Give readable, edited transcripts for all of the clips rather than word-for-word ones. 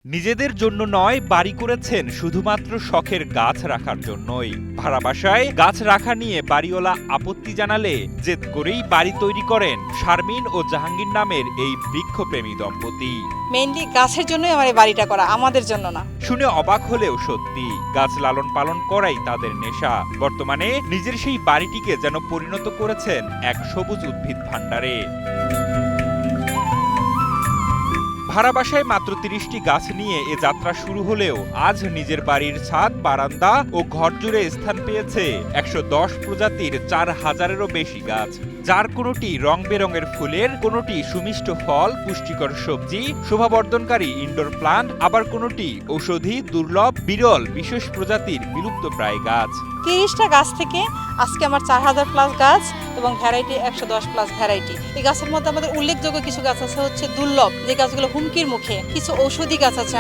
নিজেদের জন্য নয়, বাড়ি করেছেন শুধুমাত্র শখের গাছ রাখার জন্যই। ভাড়া বাসায় গাছ রাখা নিয়ে বাড়িওয়ালা আপত্তি জানালে জেদ করেই বাড়ি তৈরি করেন শারমিন ও জাহাঙ্গীর নামের এই বৃক্ষপ্রেমী দম্পতি। মেইনলি গাছের জন্যই আমার এই বাড়িটা করা, আমাদের জন্য না। শুনে অবাক হলেও সত্যি, গাছ লালন পালন করাই তাদের নেশা। বর্তমানে নিজের সেই বাড়িটিকে যেন পরিণত করেছেন এক সবুজ উদ্ভিদ ভাণ্ডারে। ভাড়া বাসায় মাত্র ৩০টি গাছ নিয়ে এ যাত্রা শুরু হলেও আজ নিজের বাড়ির ছাদ, বারান্দা ও ঘর জুড়ে স্থান পেয়েছে ১১০ প্রজাতির ৪,০০০-এরও বেশি গাছ, যার কোনোটি রং বেরঙের ফুলের, কোনোটি সুমিষ্ট ফল, পুষ্টিকর সবজি, শোভাবর্ধনকারী ইনডোর প্লান্ট, আবার কোনোটি ঔষধি, দুর্লভ, বিরল, বিশেষ প্রজাতির বিলুপ্তপ্রায় গাছ। ৩০টা গাছ থেকে আজকে আমার ৪,০০০+ গাছ এবং ভ্যারাইটি ১১০+ ভ্যারাইটি। এই গাছের মধ্যে আমাদের উল্লেখযোগ্য কিছু গাছ আছে হচ্ছে দুর্লভ, যে গাছগুলো হুমকির মুখে। কিছু ঔষধি গাছ আছে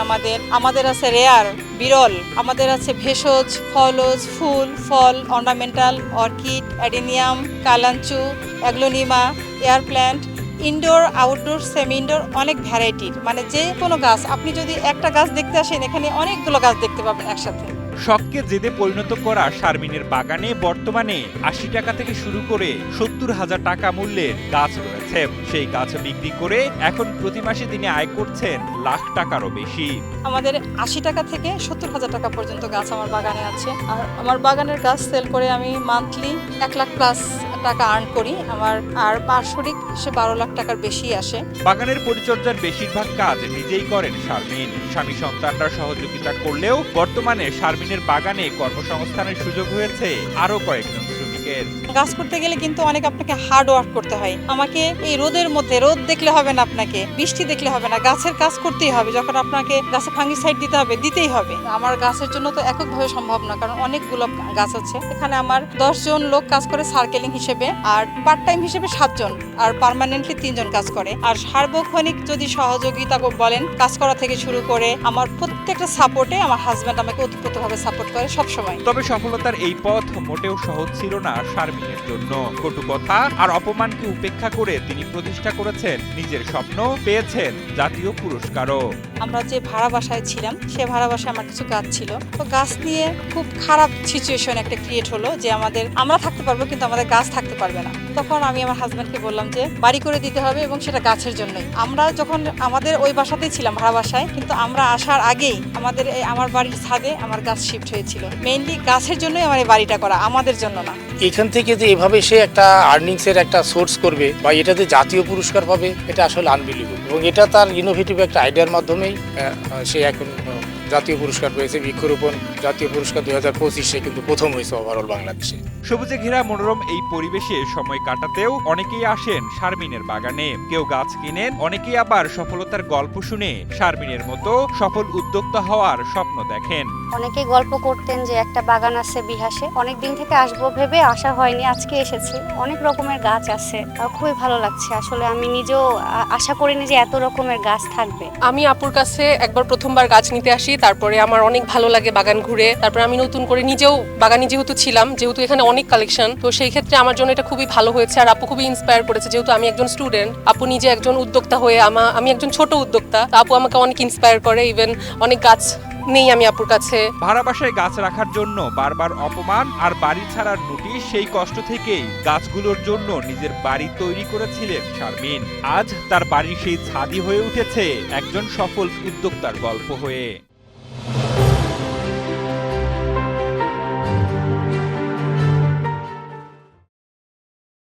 আমাদের আছে রেয়ার, বিরল, আমাদের আছে ভেষজ, ফলজ, ফুল, ফল, ornamental, orchid, adenium, kalanchoe, aglaonema, air plant, indoor, outdoor, semi indoor, অনেক ভ্যারাইটির। মানে যে কোনো গাছ, আপনি যদি একটা গাছ দেখতে আসেন এখানে অনেকগুলো গাছ দেখতে পাবেন একসাথে। শখকে জেদে পরিণত করা শারমিনের বাগানে বর্তমানে ৮০ টাকা থেকে শুরু করে ৭০,০০০ টাকা মূল্যের গাছ রয়েছে। সেই গাছ বিক্রি করে এখন প্রতি মাসে তিনি আয় করছেন লাখ টাকারও বেশি। আমাদের ৮০ টাকা থেকে ৭০,০০০ টাকা পর্যন্ত গাছ আমার বাগানে আছে। আর আমার বাগানের গাছ সেল করে আমি মান্থলি ১,০০,০০০+ টাকা আর্ন করি। আর বার্ষিক সে ১২ লাখ টাকার বেশি আসে। বাগানের পরিচর্যার বেশিরভাগ কাজ নিজেই করেন শারমিন। স্বামী সন্তানরা সহযোগিতা করলেও বর্তমানে শারমিনের বাগানে কর্মসংস্থানের সুযোগ হয়েছে আরো কয়েকজন শ্রমিকের। গাছ করতে গেলে কিন্তু অনেক আপনাকে হার্ড ওয়ার্ক করতে হয়। আমাকে এই রোদের মধ্যে, রোদ দেখলে হবে না, আপনাকে বৃষ্টি দেখলে হবে না, গাছের কাজ করতেই হবে। যখন আপনাকে গাছে ফাঙ্গিসাইড দিতে হবে, দিতেই হবে। আমার গাছের জন্য তো এককভাবে সম্ভব না, কারণ অনেকগুলো গাছ আছে। এখানে আমার 10 জন লোক কাজ করে সার্কেলিং হিসেবে, আর পার্ট টাইম হিসেবে 7 জন, আর পার্মানেন্টলি 3 জন কাজ করে। আর সার্বক্ষণিক যদি সহযোগিতা বলেন, কাজ করা থেকে শুরু করে আমার প্রত্যেকটা সাপোর্টে আমার হাজব্যান্ড আমাকে ওতপ্রোতভাবে সাপোর্ট করে সবসময়। তবে সফলতার এই পথ মোটেও সহজ ছিল না শারমিনের জন্য। কটু কথা আর অপমানকে উপেক্ষা করে তিনি প্রতিষ্ঠা করেছেন নিজের স্বপ্ন, পেয়েছেন জাতীয় পুরস্কারও। আমরা যে ভাড়া বাসায় ছিলাম, সে ভাড়া বাসায় আমার কিছু গাছ ছিল। তো গাছ নিয়ে খুব খারাপ সিচুয়েশন একটা ক্রিয়েট হলো, যে আমরা থাকতে পারবো কিন্তু আমাদের গাছ থাকতে পারবে না। তখন আমি আমার হাজব্যান্ডকে বললাম যে বাড়ি করে দিতে হবে, এবং সেটা গাছের জন্যই। আমরা যখন আমাদের ওই বাসাতেই ছিলাম, ভাড়া বাসায়, কিন্তু আমরা আসার আগেই আমার বাড়ির ছাদে আমার গাছ শিফট হয়েছিল। মেইনলি গাছের জন্যই আমার এই বাড়িটা করা, আমাদের জন্য না। এখান থেকে যে এভাবে সে একটা আর্নিংসের একটা সোর্স করবে বা এটাতে জাতীয় পুরস্কার পাবে, এটা আসলে আনবিলিভেবল। এবং এটা তার ইনোভেটিভ একটা আইডিয়ার মাধ্যমেই সে এখন জাতীয় পুরস্কার পেয়েছে। বৃক্ষরোপণ জাতীয় পুরস্কার 2025 কিন্তু প্রথম হয়েছে ওভারঅল বাংলাদেশে। সবুজে ঘেরা মনোরম এই পরিবেশে সময় কাটাতেও অনেকেই আসেন শারমিনের বাগানে। কেউ গাছ কিনেন, অনেকেই আবার সফলতার গল্প শুনে শারমিনের মতো সফল উদ্যোক্তা হওয়ার স্বপ্ন দেখেন। অনেকেই গল্প করতেন যে একটা বাগান আছে বিহাসে, অনেকদিন থেকে আসবো ভেবে আসা হয়নি, আজকে এসেছি। অনেক রকমের গাছ আছে, খুবই ভালো লাগছে। আসলে আমি নিজেও আশা করিনি যে এত রকমের গাছ থাকবে। আমি আপুর কাছে একবার প্রথমবার গাছ নিতে আসি, তারপরে আমার অনেক ভালো লাগে বাগান ঘুরে। তারপরে আমি নতুন করে নিজেও বাগানে যেহেতু ছিলাম, যেহেতু এখানে অনেক কালেকশন, তো সেই ক্ষেত্রে আমার জন্য এটা খুবই ভালো হয়েছে। আর আপু খুবই ইন্সপায়ার করেছে, যেহেতু আমি একজন স্টুডেন্ট, আপু নিজে একজন উদ্যোক্তা হয়ে আমি একজন ছোট উদ্যোক্তা, আপু আমাকে অনেক ইন্সপায়ার করে। ইভেন অনেক গাছ নেই আমি আপুর কাছে। ভাড়া বাসায় গাছ রাখার জন্য বারবার অপমান আর বাড়ি ছাড়ার নোটিশ, সেই কষ্ট থেকেই গাছগুলোর জন্য নিজের বাড়ি তৈরি করেছিলেন শারমিন। আজ তার বাড়ির সেই ছাদই হয়ে উঠেছে একজন সফল উদ্যোক্তার গল্প হয়ে।